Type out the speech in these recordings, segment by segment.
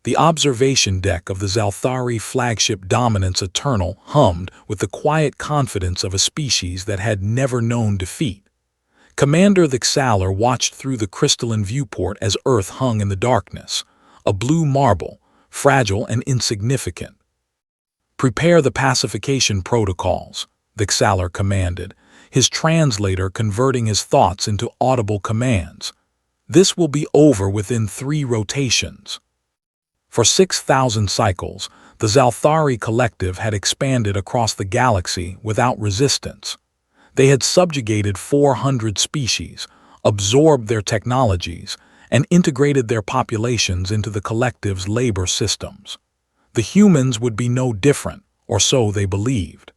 The observation deck of the Zalthari flagship Dominance Eternal hummed with the quiet confidence of a species that had never known defeat. Commander Thixaler watched through the crystalline viewport as Earth hung in the darkness, a blue marble, fragile and insignificant. "Prepare the pacification protocols," Thixaler commanded, his translator converting his thoughts into audible commands. "This will be over within 3 rotations." For 6,000 cycles, the Zalthari collective had expanded across the galaxy without resistance. They had subjugated 400 species, absorbed their technologies, and integrated their populations into the collective's labor systems. The humans would be no different, or so they believed.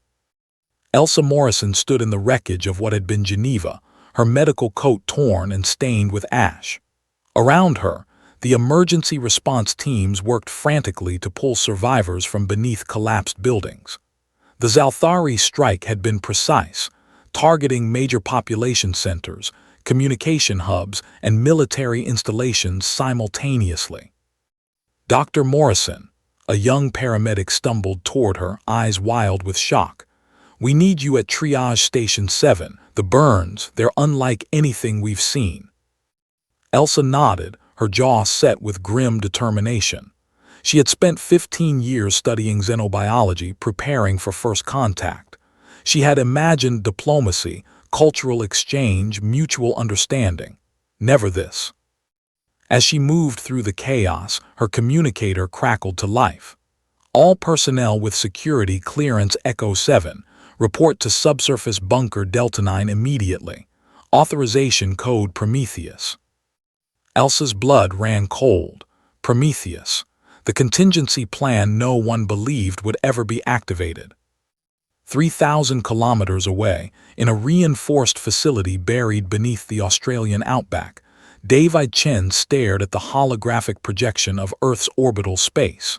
Elsa Morrison stood in the wreckage of what had been Geneva, her medical coat torn and stained with ash. Around her, the emergency response teams worked frantically to pull survivors from beneath collapsed buildings. The Zalthari strike had been precise, targeting major population centers, communication hubs, and military installations simultaneously. Dr. Morrison, a young paramedic, stumbled toward her, eyes wild with shock. "We need you at Triage Station 7. The burns, they're unlike anything we've seen." Elsa nodded, her jaw set with grim determination. She had spent 15 years studying xenobiology, preparing for first contact. She had imagined diplomacy, cultural exchange, mutual understanding. Never this. As she moved through the chaos, her communicator crackled to life. "All personnel with security clearance Echo 7, report to subsurface bunker Delta 9 immediately. Authorization code Prometheus." Elsa's blood ran cold. Prometheus, the contingency plan no one believed would ever be activated. 3,000 kilometers away, in a reinforced facility buried beneath the Australian outback, David Chen stared at the holographic projection of Earth's orbital space.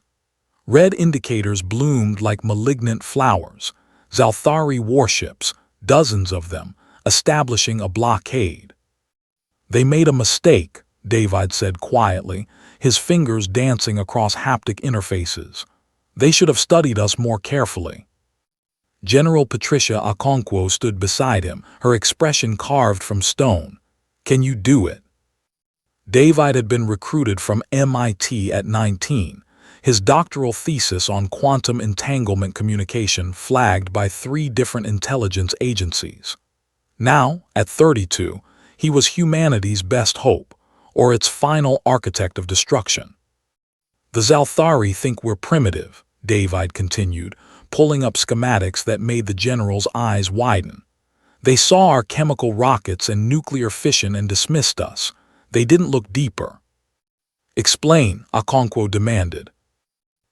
Red indicators bloomed like malignant flowers. Zalthari warships, dozens of them, establishing a blockade. "They made a mistake," David said quietly, his fingers dancing across haptic interfaces. "They should have studied us more carefully." General Patricia Okonkwo stood beside him, her expression carved from stone. "Can you do it?" David had been recruited from MIT at 19, his doctoral thesis on quantum entanglement communication flagged by 3 different intelligence agencies. Now, at 32, he was humanity's best hope, or its final architect of destruction. "The Zalthari think we're primitive," David continued, pulling up schematics that made the general's eyes widen. "They saw our chemical rockets and nuclear fission and dismissed us. They didn't look deeper." "Explain," Okonkwo demanded.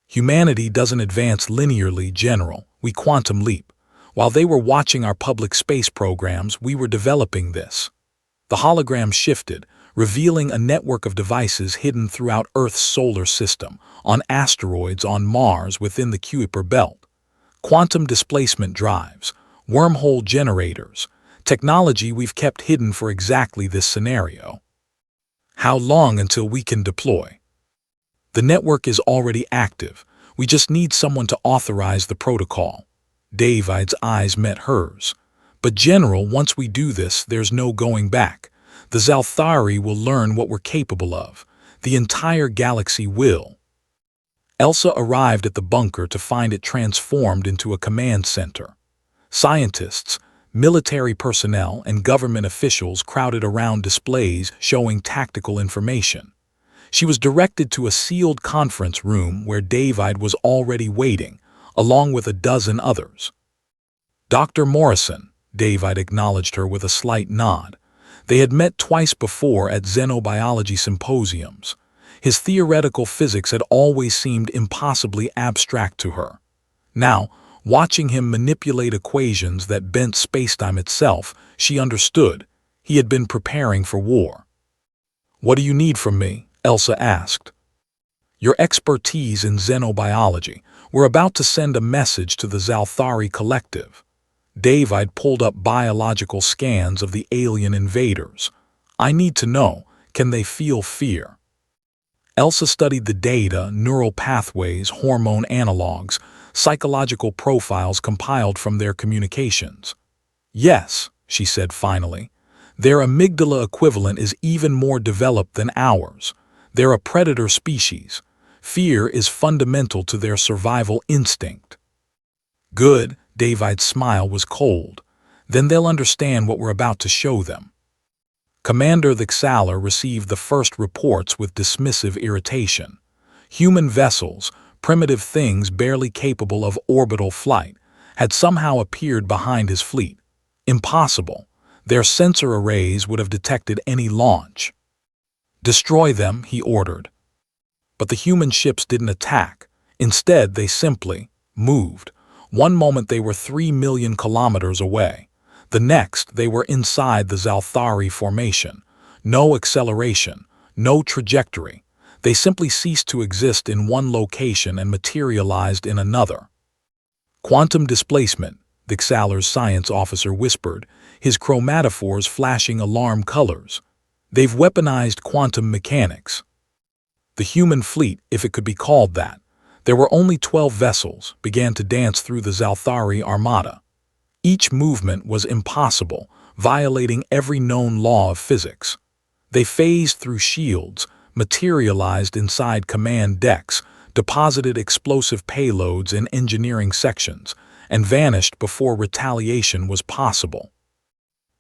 "Humanity doesn't advance linearly, General. We quantum leap. While they were watching our public space programs, we were developing this." The hologram shifted, revealing a network of devices hidden throughout Earth's solar system, on asteroids, on Mars, within the Kuiper belt. Quantum displacement drives, wormhole generators, technology we've kept hidden for exactly this scenario. "How long until we can deploy?" "The network is already active. We just need someone to authorize the protocol." David's eyes met hers. "But General, once we do this, there's no going back. The Zalthari will learn what we're capable of. The entire galaxy will." Elsa arrived at the bunker to find it transformed into a command center. Scientists, military personnel, and government officials crowded around displays showing tactical information. She was directed to a sealed conference room where David was already waiting, along with a dozen others. "Dr. Morrison," David acknowledged her with a slight nod. They had met twice before at xenobiology symposiums. His theoretical physics had always seemed impossibly abstract to her. Now, watching him manipulate equations that bent spacetime itself, she understood. He had been preparing for war. "What do you need from me?" Elsa asked. "Your expertise in xenobiology. We're about to send a message to the Zalthari collective." David pulled up biological scans of the alien invaders. "I need to know, can they feel fear?" Elsa studied the data, neural pathways, hormone analogs, psychological profiles compiled from their communications. Yes, she said finally, their amygdala equivalent is even more developed than ours. They're a predator species. Fear is fundamental to their survival instinct. Good, David's smile was cold. Then they'll understand what we're about to show them. Commander Thixaler received the first reports with dismissive irritation. Human vessels, primitive things barely capable of orbital flight, had somehow appeared behind his fleet. Impossible. Their sensor arrays would have detected any launch. Destroy them, he ordered. But the human ships didn't attack. Instead, they simply moved. One moment they were 3 million kilometers away. The next, they were inside the Zalthari formation. No acceleration, no trajectory. They simply ceased to exist in one location and materialized in another. Quantum displacement, Thixaler's science officer whispered, his chromatophores flashing alarm colors. They've weaponized quantum mechanics. The human fleet, if it could be called that, there were only 12 vessels, began to dance through the Zalthari armada. Each movement was impossible, violating every known law of physics. They phased through shields, materialized inside command decks, deposited explosive payloads in engineering sections, and vanished before retaliation was possible.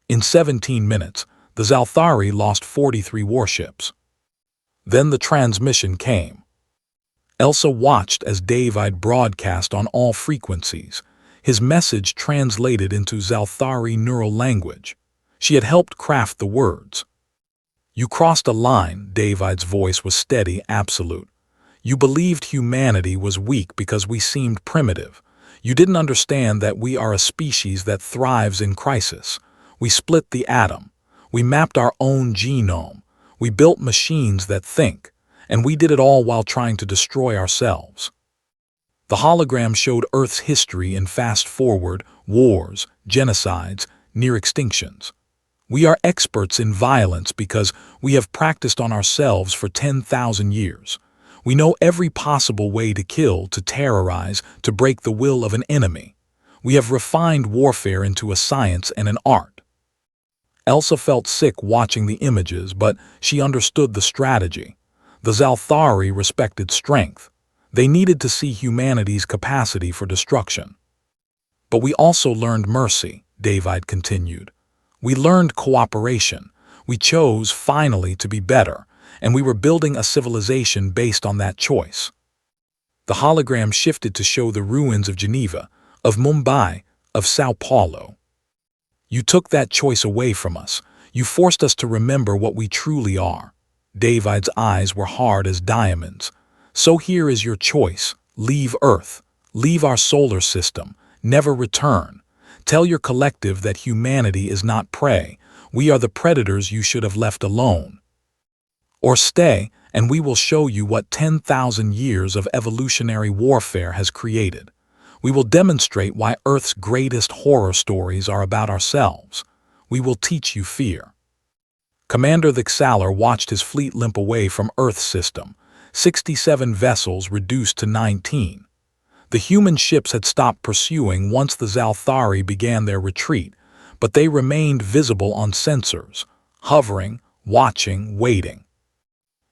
In 17 minutes, the Zalthari lost 43 warships. Then the transmission came. Elsa watched as David broadcast on all frequencies, his message translated into Zalthari neural language. She had helped craft the words. You crossed a line, David's voice was steady, absolute. You believed humanity was weak because we seemed primitive. You didn't understand that we are a species that thrives in crisis. We split the atom. We mapped our own genome. We built machines that think. And we did it all while trying to destroy ourselves. The hologram showed Earth's history in fast-forward, wars, genocides, near extinctions. We are experts in violence because we have practiced on ourselves for 10,000 years. We know every possible way to kill, to terrorize, to break the will of an enemy. We have refined warfare into a science and an art. Elsa felt sick watching the images, but she understood the strategy. The Zalthari respected strength. They needed to see humanity's capacity for destruction. But we also learned mercy, David continued. We learned cooperation. We chose, finally, to be better, and we were building a civilization based on that choice. The hologram shifted to show the ruins of Geneva, of Mumbai, of Sao Paulo. You took that choice away from us. You forced us to remember what we truly are. David's eyes were hard as diamonds. So here is your choice. Leave Earth. Leave our solar system. Never return. Tell your collective that humanity is not prey. We are the predators you should have left alone. Or stay, and we will show you what 10,000 years of evolutionary warfare has created. We will demonstrate why Earth's greatest horror stories are about ourselves. We will teach you fear. Commander Thixaler watched his fleet limp away from Earth's system, 67 vessels reduced to 19. The human ships had stopped pursuing once the Zalthari began their retreat, but they remained visible on sensors, hovering, watching, waiting.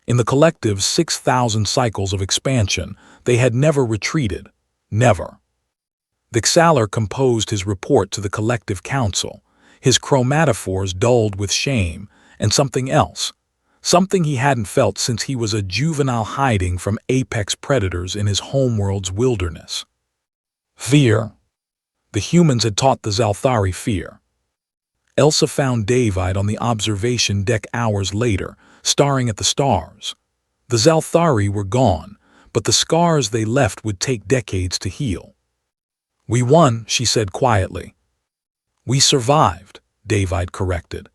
In the collective 6,000 cycles of expansion, they had never retreated. Never. Thixaler composed his report to the collective council, his chromatophores dulled with shame, and something else. Something he hadn't felt since he was a juvenile hiding from apex predators in his homeworld's wilderness. Fear. The humans had taught the Zalthari fear. Elsa found David on the observation deck hours later, staring at the stars. The Zalthari were gone, but the scars they left would take decades to heal. We won, she said quietly. We survived, David corrected.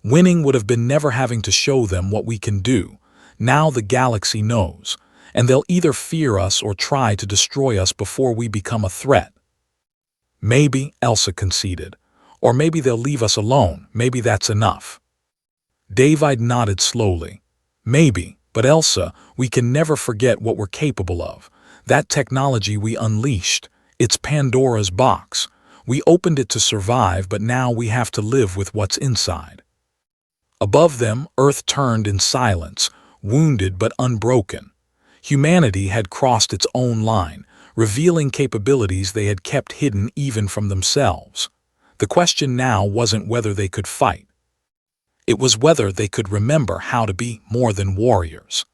Winning would have been never having to show them what we can do. Now the galaxy knows, and they'll either fear us or try to destroy us before we become a threat. Maybe, Elsa conceded. Or maybe they'll leave us alone. Maybe that's enough. David nodded slowly. Maybe, But Elsa, we can never forget what we're capable of. That technology we unleashed, it's Pandora's box. We opened it to survive, but now we have to live with what's inside. Above them, Earth turned in silence, wounded but unbroken. Humanity had crossed its own line, revealing capabilities they had kept hidden even from themselves. The question now wasn't whether they could fight. It was whether they could remember how to be more than warriors.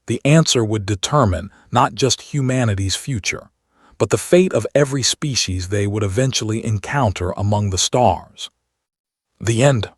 The answer would determine not just humanity's future, but the fate of every species they would eventually encounter among the stars. The end.